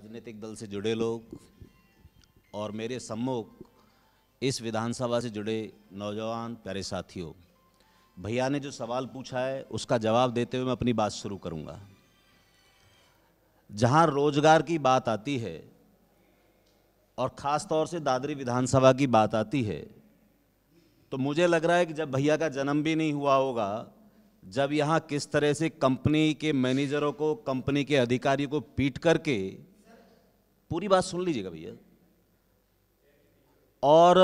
राजनीतिक दल से जुड़े लोग और मेरे सम्मुख इस विधानसभा से जुड़े नौजवान प्यारे साथियों, भैया ने जो सवाल पूछा है उसका जवाब देते हुए मैं अपनी बात शुरू करूंगा। जहां रोजगार की बात आती है और ख़ास तौर से दादरी विधानसभा की बात आती है, तो मुझे लग रहा है कि जब भैया का जन्म भी नहीं हुआ होगा, जब यहाँ किस तरह से कंपनी के मैनेजरों को, कंपनी के अधिकारियों को पीट करके, पूरी बात सुन लीजिएगा भैया, और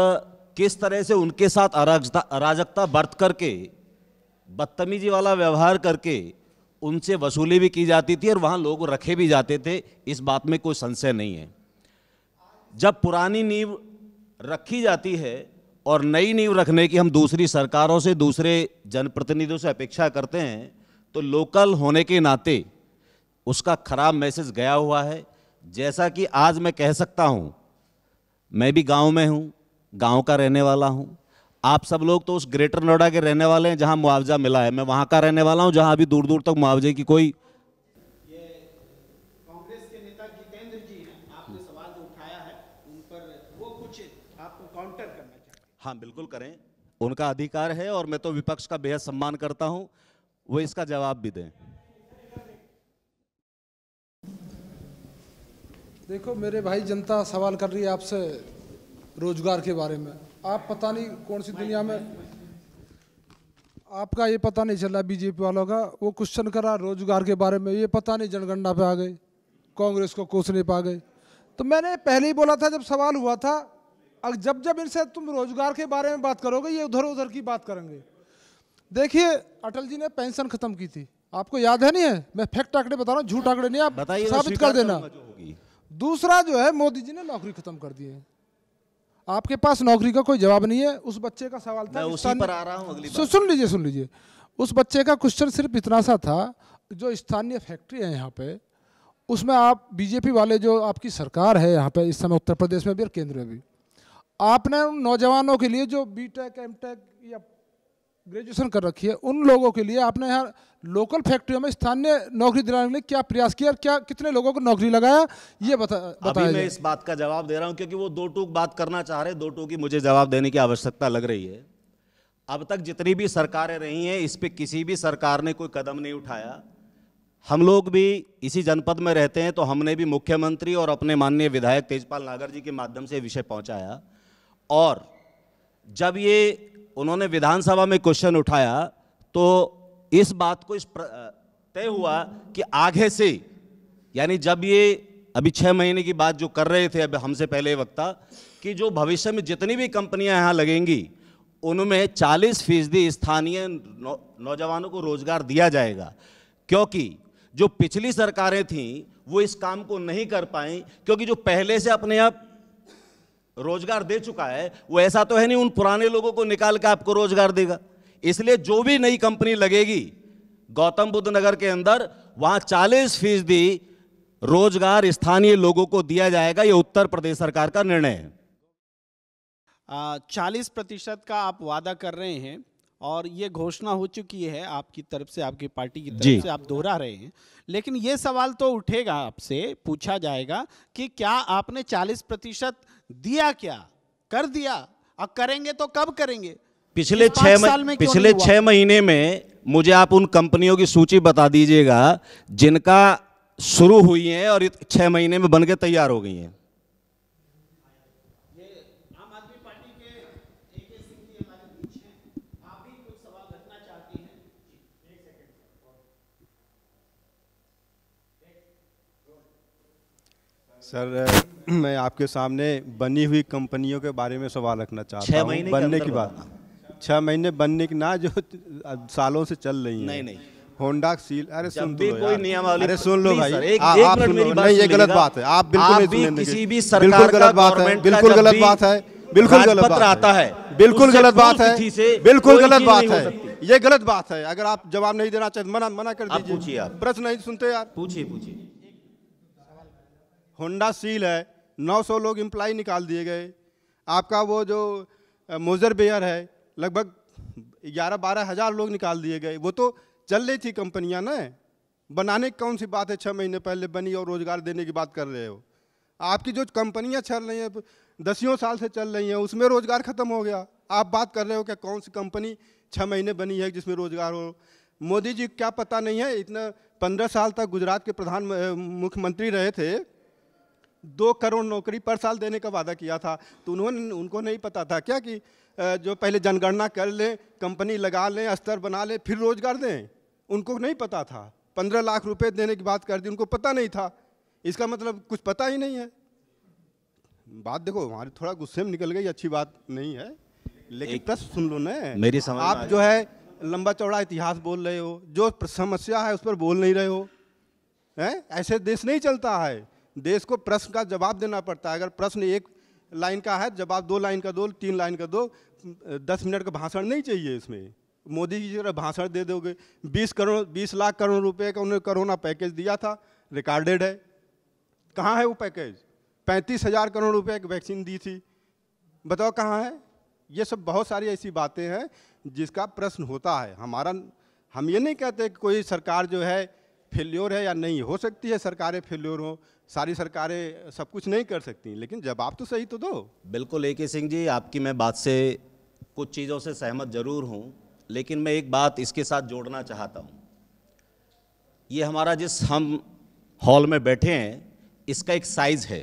किस तरह से उनके साथ अराजकता बरत करके, बदतमीजी वाला व्यवहार करके उनसे वसूली भी की जाती थी और वहाँ लोग रखे भी जाते थे, इस बात में कोई संशय नहीं है। जब पुरानी नींव रखी जाती है और नई नींव रखने की हम दूसरी सरकारों से, दूसरे जनप्रतिनिधियों से अपेक्षा करते हैं, तो लोकल होने के नाते उसका खराब मैसेज गया हुआ है। जैसा कि आज मैं कह सकता हूं, मैं भी गांव में हूं, गांव का रहने वाला हूं। आप सब लोग तो उस ग्रेटर नोएडा के रहने वाले हैं जहां मुआवजा मिला है, मैं वहां का रहने वाला हूं जहां अभी दूर दूर तक मुआवजे की कोई। ये कांग्रेस के नेता जितेंद्र जी हैं, आपने सवाल जो उठाया है उन पर वो कुछ आपको काउंटर करना चाहिए। हाँ बिल्कुल करें, उनका अधिकार है और मैं तो विपक्ष का बेहद सम्मान करता हूं, वो इसका जवाब भी दें। देखो मेरे भाई, जनता सवाल कर रही है आपसे रोजगार के बारे में। आप पता नहीं कौन सी दुनिया में, आपका ये पता नहीं चल रहा बीजेपी वालों का, वो क्वेश्चन करा रोजगार के बारे में, ये पता नहीं जनगणना पे आ गए, कांग्रेस को कोसने पे आ गए। तो मैंने पहले ही बोला था जब सवाल हुआ था, जब जब इनसे तुम रोजगार के बारे में बात करोगे ये उधर उधर की बात करेंगे। देखिए अटल जी ने पेंशन खत्म की थी, आपको याद है नहीं है? मैं फैक्ट आंकड़े बता रहा हूँ, झूठ आंकड़े नहीं, आप साबित कर देना। दूसरा जो है, मोदी जी ने नौकरी खत्म कर दी है। आपके पास नौकरी का कोई जवाब नहीं है। उस बच्चे का सवाल था, मैं उसी पर आ रहा हूं, अगली बात। सुन लीजिए। उस बच्चे का क्वेश्चन सिर्फ इतना सा था, जो स्थानीय फैक्ट्री है यहाँ पे, उसमें आप बीजेपी वाले, जो आपकी सरकार है यहाँ पे इस समय उत्तर प्रदेश में भी और केंद्र में भी, आपने उन नौजवानों के लिए जो बीटेक, एमटेक या ग्रेजुएशन कर रखी है, उन लोगों के लिए आपने यहाँ लोकल फैक्ट्रियों में स्थानीय नौकरी दिलाने के लिए क्या प्रयास किया और क्या कितने लोगों को नौकरी लगाया, ये बताया। अभी मैं इस बात का जवाब दे रहा हूं क्योंकि वो दो टूक बात करना चाह रहे, दो टूक की मुझे जवाब देने की आवश्यकता लग रही है। अब तक जितनी भी सरकारें रही हैं, इस पे किसी भी सरकार ने कोई कदम नहीं उठाया। हम लोग भी इसी जनपद में रहते हैं, तो हमने भी मुख्यमंत्री और अपने माननीय विधायक तेजपाल नागर जी के माध्यम से विषय पहुंचाया, और जब ये उन्होंने विधानसभा में क्वेश्चन उठाया तो इस बात को तय हुआ कि आगे से, यानी जब ये अभी 6 महीने की बात जो कर रहे थे अब हमसे पहले वक्ता, कि जो भविष्य में जितनी भी कंपनियां यहाँ लगेंगी उनमें 40% स्थानीय नौजवानों को रोजगार दिया जाएगा। क्योंकि जो पिछली सरकारें थीं वो इस काम को नहीं कर पाई, क्योंकि जो पहले से अपने आप रोजगार दे चुका है वो ऐसा तो है नहीं उन पुराने लोगों को निकाल के आपको रोजगार देगा। इसलिए जो भी नई कंपनी लगेगी गौतम बुद्ध नगर के अंदर, वहां 40% रोजगार स्थानीय लोगों को दिया जाएगा। ये उत्तर प्रदेश सरकार का निर्णय है। 40% का आप वादा कर रहे हैं और ये घोषणा हो चुकी है आपकी तरफ से, आपकी पार्टी की तरफ से, आप दोहरा रहे हैं। लेकिन ये सवाल तो उठेगा, आपसे पूछा जाएगा कि क्या आपने 40% दिया, क्या कर दिया, और करेंगे तो कब करेंगे? पिछले 6 महीने में मुझे आप उन कंपनियों की सूची बता दीजिएगा जिनका शुरू हुई है और 6 महीने में बनके तैयार हो गई हैं। आम आदमी पार्टी के AK सिंह जी हमारे बीच हैं, आप भी कुछ सवाल रखना चाहती हैं? सर, मैं आपके सामने बनी हुई कंपनियों के बारे में सवाल रखना चाहता हूँ। बनने की बात, 6 महीने बनने की ना, जो सालों से चल रही है। नहीं होंडा सील, अरे सुन लो कोई नियमावली, अरे सुन लो भाई, आप सुन लो। नहीं, ये गलत बात है, आप बिल्कुल नहीं सुनने, किसी भी सरकार का, बिल्कुल गलत बात है, बिल्कुल गलत बात आता है, बिल्कुल गलत बात है, बिल्कुल गलत बात है, ये गलत बात है। अगर आप जवाब नहीं देना चाहते, मना कर दीजिए। पूछिए, आप प्रश्न नहीं सुनते यार। पूछिए। होंडा सील है, 900 लोग एम्प्लॉय निकाल दिए गए। आपका वो जो मोजर बेयर है, लगभग 11-12 हज़ार लोग निकाल दिए गए। वो तो चल रही थी कंपनियां ना, बनाने की कौन सी बात है? 6 महीने पहले बनी और रोजगार देने की बात कर रहे हो। आपकी जो कंपनियां चल रही हैं 10 साल से चल रही हैं, उसमें रोजगार खत्म हो गया। आप बात कर रहे हो कि कौन सी कंपनी 6 महीने बनी है जिसमें रोजगार हो। मोदी जी क्या पता नहीं है, इतना 15 साल तक गुजरात के मुख्यमंत्री रहे थे, 2 करोड़ नौकरी पर साल देने का वादा किया था। तो उनको नहीं पता था क्या कि जो पहले जनगणना कर लें, कंपनी लगा लें, स्तर बना लें, फिर रोजगार दें? उनको नहीं पता था। 15 लाख रुपए देने की बात कर दी, उनको पता नहीं था। इसका मतलब कुछ पता ही नहीं है। बात देखो, हमारी थोड़ा गुस्से में निकल गई, अच्छी बात नहीं है, लेकिन प्रश्न सुन लो ना। मेरी समझ आप जो है लंबा चौड़ा इतिहास बोल रहे हो, जो समस्या है उस पर बोल नहीं रहे हो। ऐसे देश नहीं चलता है। देश को प्रश्न का जवाब देना पड़ता है। अगर प्रश्न 1 लाइन का है, जवाब 2 लाइन का दो, 3 लाइन का दो। 10 मिनट का भाषण नहीं चाहिए इसमें। मोदी जी जरा भाषण दे दोगे। 20 लाख करोड़ रुपए का उन्होंने कोरोना पैकेज दिया था, रिकॉर्डेड है। कहाँ है वो पैकेज? 35,000 करोड़ रुपए की वैक्सीन दी थी, बताओ कहाँ है? ये सब बहुत सारी ऐसी बातें हैं जिसका प्रश्न होता है हमारा। हम ये नहीं कहते कि कोई सरकार जो है फेल्योर है या नहीं। हो सकती है सरकारें फेल्योर हो, सारी सरकारें सब कुछ नहीं कर सकती, लेकिन जवाब तो सही तो दो। बिल्कुल AK सिंह जी, आपकी मैं बात से कुछ चीज़ों से सहमत जरूर हूँ, लेकिन मैं एक बात इसके साथ जोड़ना चाहता हूँ। ये हमारा जिस हम हॉल में बैठे हैं, इसका एक साइज है।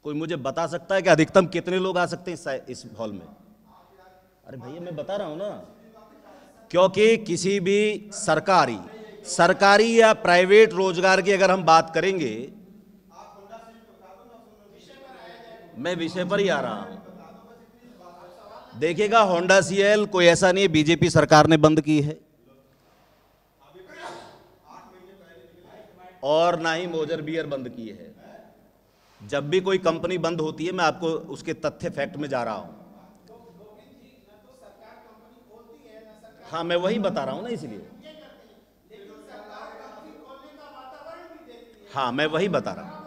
कोई मुझे बता सकता है कि अधिकतम कितने लोग आ सकते हैं इस हॉल में? अरे भैया मैं बता रहा हूं ना, क्योंकि किसी भी सरकारी या प्राइवेट रोजगार की अगर हम बात करेंगे, मैं विषय पर ही आ रहा हूं। देखिएगा, होंडा CL कोई ऐसा नहीं है बीजेपी सरकार ने बंद की है, और ना ही मोजर बियर बंद की है। जब भी कोई कंपनी बंद होती है, मैं आपको उसके तथ्य फैक्ट में जा रहा हूं। हाँ, मैं वही बता रहा हूं ना, इसलिए हाँ, मैं वही बता रहा हूं।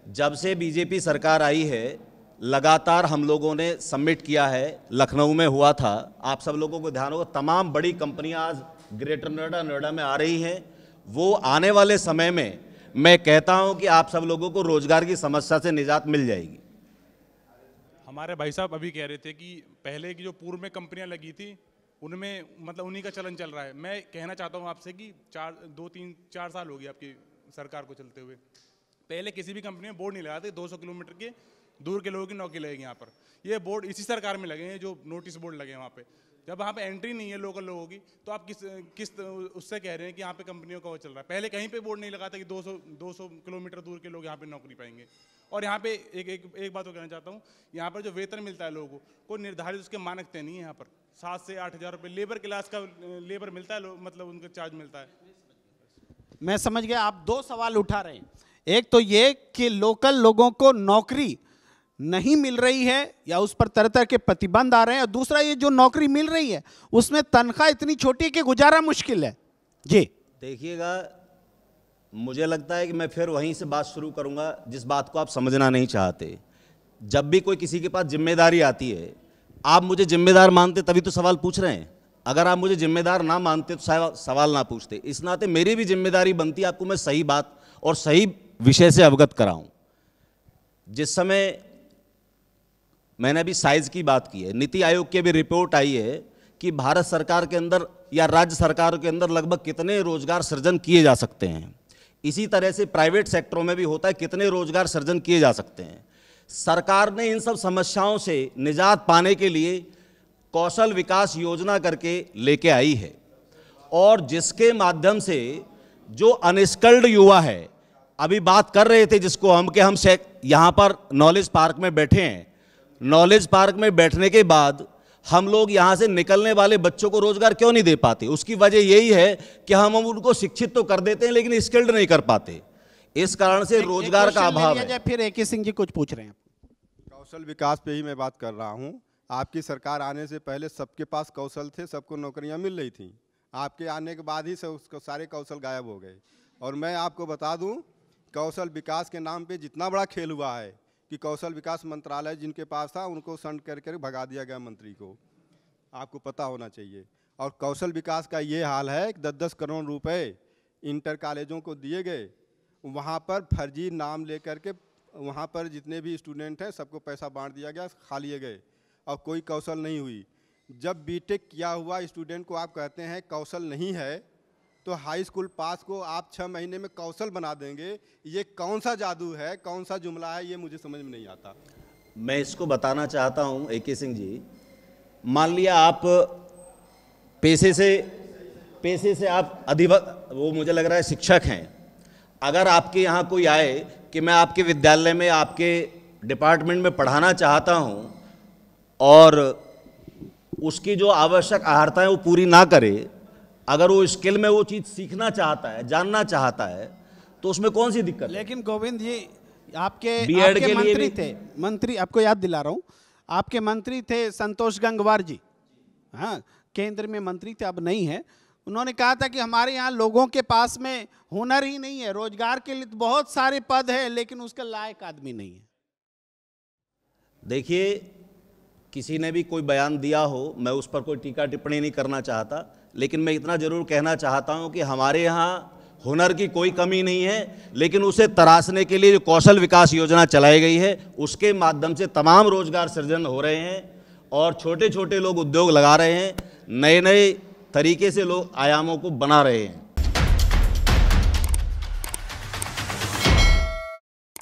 जब से बीजेपी सरकार आई है, लगातार हम लोगों ने सबमिट किया है। लखनऊ में हुआ था, आप सब लोगों को ध्यान होगा, तमाम बड़ी कंपनियां आज ग्रेटर नोएडा में आ रही हैं। वो आने वाले समय में मैं कहता हूं कि आप सब लोगों को रोजगार की समस्या से निजात मिल जाएगी। हमारे भाई साहब अभी कह रहे थे कि पहले की जो पूर्व में कंपनियां लगी थी, उनमें मतलब उन्हीं का चलन चल रहा है। मैं कहना चाहता हूं आपसे कि 4 साल हो गए आपकी सरकार को चलते हुए। पहले किसी भी कंपनी में बोर्ड नहीं लगाते, 200 किलोमीटर के दूर के लोगों की नौकरी लगेगी यहाँ पर। ये बोर्ड इसी सरकार में लगे हैं, जो नोटिस बोर्ड लगे हैं वहाँ पे। जब वहाँ पे एंट्री नहीं है लोकल लोगों की, तो आप किस उससे कह रहे हैं कि यहाँ पे कंपनियों का वो चल रहा है? पहले कहीं पे बोर्ड नहीं लगाता कि 200 किलोमीटर दूर के लोग यहाँ पे नौकरी पाएंगे। और यहाँ पे एक बात को कहना चाहता हूँ, यहाँ पर जो वेतन मिलता है लोगों को निर्धारित उसके मानक तय नहीं है। यहाँ पर 7 से 8 हज़ार रुपये लेबर क्लास का लेबर मिलता है, मतलब उनका चार्ज मिलता है। मैं समझ गया। आप 2 सवाल उठा रहे हैं। एक तो ये कि लोकल लोगों को नौकरी नहीं मिल रही है या उस पर तरह तरह के प्रतिबंध आ रहे हैं, और दूसरा ये जो नौकरी मिल रही है उसमें तनख्वाह इतनी छोटी है कि गुजारा मुश्किल है। जी देखिएगा, मुझे लगता है कि मैं फिर वहीं से बात शुरू करूंगा जिस बात को आप समझना नहीं चाहते। जब भी कोई किसी के पास जिम्मेदारी आती है, आप मुझे जिम्मेदार मानते तभी तो सवाल पूछ रहे हैं। अगर आप मुझे जिम्मेदार ना मानते तो सवाल ना पूछते। इस नाते मेरी भी जिम्मेदारी बनती है आपको मैं सही बात और सही विषय से अवगत कराऊं। जिस समय मैंने अभी साइज की बात की है, नीति आयोग की भी रिपोर्ट आई है कि भारत सरकार के अंदर या राज्य सरकारों के अंदर लगभग कितने रोजगार सृजन किए जा सकते हैं। इसी तरह से प्राइवेट सेक्टरों में भी होता है, कितने रोजगार सृजन किए जा सकते हैं। सरकार ने इन सब समस्याओं से निजात पाने के लिए कौशल विकास योजना करके लेके आई है, और जिसके माध्यम से जो अनस्किल्ड युवा है, अभी बात कर रहे थे जिसको हम यहाँ पर नॉलेज पार्क में बैठे हैं। नॉलेज पार्क में बैठने के बाद हम लोग यहाँ से निकलने वाले बच्चों को रोजगार क्यों नहीं दे पाते? उसकी वजह यही है कि हम उनको शिक्षित तो कर देते हैं लेकिन स्किल्ड नहीं कर पाते। इस कारण से रोजगार का अभाव है। फिर AK सिंह जी कुछ पूछ रहे हैं। कौशल विकास पे ही मैं बात कर रहा हूँ। आपकी सरकार आने से पहले सबके पास कौशल थे, सबको नौकरियाँ मिल रही थी। आपके आने के बाद ही सारे कौशल गायब हो गए। और मैं आपको बता दूं, कौशल विकास के नाम पे जितना बड़ा खेल हुआ है कि कौशल विकास मंत्रालय जिनके पास था उनको संड करके भगा दिया गया मंत्री को। आपको पता होना चाहिए। और कौशल विकास का ये हाल है कि 10-10 करोड़ रुपए इंटर कॉलेजों को दिए गए, वहाँ पर फर्जी नाम लेकर के वहाँ पर जितने भी स्टूडेंट हैं सबको पैसा बांट दिया गया, खा लिए गए और कोई कौशल नहीं हुई। जब बीटेक किया हुआ स्टूडेंट को आप कहते हैं कौशल नहीं है, तो हाई स्कूल पास को आप 6 महीने में कौशल बना देंगे, ये कौन सा जादू है, कौन सा जुमला है, ये मुझे समझ में नहीं आता। मैं इसको बताना चाहता हूं AK सिंह जी, मान लिया आप पेशे से आप वो मुझे लग रहा है शिक्षक हैं, अगर आपके यहाँ कोई आए कि मैं आपके विद्यालय में आपके डिपार्टमेंट में पढ़ाना चाहता हूँ और उसकी जो आवश्यक अहर्ता है वो पूरी ना करे, अगर वो स्किल में वो चीज़ सीखना चाहता है, जानना चाहता है, तो उसमें कौन सी दिक्कत है? लेकिन गोविंद जी आपके बीएड के लिए मंत्री थे, मंत्री आपको याद दिला रहा हूँ, आपके मंत्री थे संतोष गंगवार जी, हाँ केंद्र में मंत्री थे, अब नहीं है। उन्होंने कहा था कि हमारे यहाँ लोगों के पास में हुनर ही नहीं है, रोजगार के लिए तो बहुत सारे पद है लेकिन उसका लायक आदमी नहीं है। देखिए, किसी ने भी कोई बयान दिया हो, मैं उस पर कोई टीका टिप्पणी नहीं करना चाहता, लेकिन मैं इतना जरूर कहना चाहता हूं कि हमारे यहाँ हुनर की कोई कमी नहीं है, लेकिन उसे तराशने के लिए जो कौशल विकास योजना चलाई गई है उसके माध्यम से तमाम रोजगार सृजन हो रहे हैं और छोटे छोटे लोग उद्योग लगा रहे हैं, नए नए तरीके से लोग आयामों को बना रहे हैं।